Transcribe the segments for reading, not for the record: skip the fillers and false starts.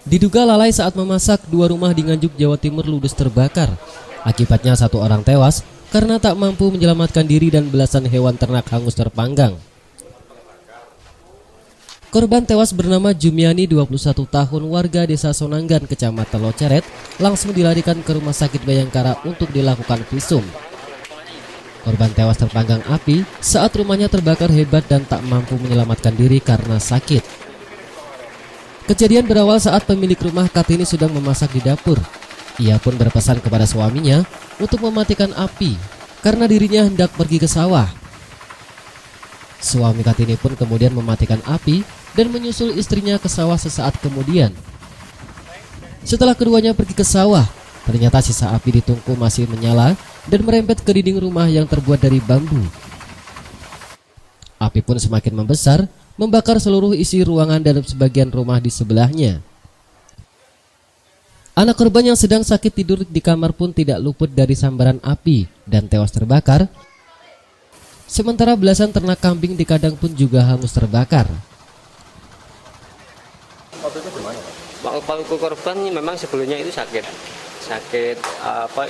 Diduga lalai saat memasak, dua rumah di Nganjuk, Jawa Timur ludes terbakar. Akibatnya satu orang tewas karena tak mampu menyelamatkan diri dan belasan hewan ternak hangus terpanggang. Korban tewas bernama Jumiani, 21 tahun, warga desa Sonanggan, kecamatan Loceret, langsung dilarikan ke rumah sakit Bayangkara untuk dilakukan visum. Korban tewas terpanggang api saat rumahnya terbakar hebat dan tak mampu menyelamatkan diri karena sakit. Kejadian berawal saat pemilik rumah Kartini sedang memasak di dapur. Ia pun berpesan kepada suaminya untuk mematikan api karena dirinya hendak pergi ke sawah. Suami Kartini pun kemudian mematikan api dan menyusul istrinya ke sawah sesaat kemudian. Setelah keduanya pergi ke sawah, ternyata sisa api di tungku masih menyala dan merembet ke dinding rumah yang terbuat dari bambu. Api pun semakin membesar, membakar seluruh isi ruangan dan sebagian rumah di sebelahnya. Anak korban yang sedang sakit tidur di kamar pun tidak luput dari sambaran api dan tewas terbakar. Sementara belasan ternak kambing di kandang pun juga hangus terbakar. Waktu korban memang sebelumnya itu sakit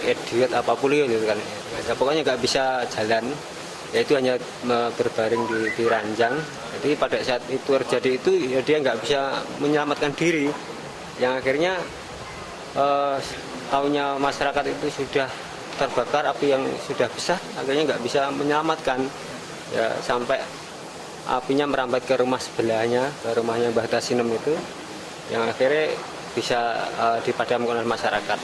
idiot polio gitu kan. Ya, pokoknya nggak bisa jalan, yaitu hanya berbaring di ranjang. Jadi pada saat itu terjadi itu ya dia nggak bisa menyelamatkan diri, yang akhirnya taunya masyarakat itu sudah terbakar api yang sudah besar, akhirnya nggak bisa menyelamatkan ya, sampai apinya merambat ke rumah sebelahnya, ke rumahnya Mbah Tasinem itu, yang akhirnya bisa dipadamkan oleh masyarakat.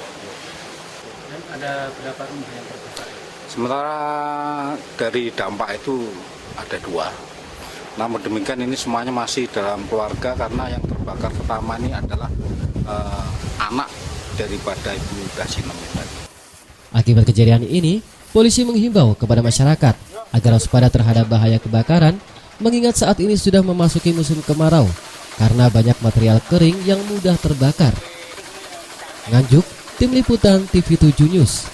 Dan ada berapa rumah yang terbakar? Sementara dari dampak itu ada 2. Namun demikian ini semuanya masih dalam keluarga karena yang terbakar pertama ini adalah anak daripada Ibu Tasinem tadi. Akibat kejadian ini, polisi menghimbau kepada masyarakat agar waspada terhadap bahaya kebakaran, mengingat saat ini sudah memasuki musim kemarau karena banyak material kering yang mudah terbakar. Nganjuk, Tim Liputan TV 7 News.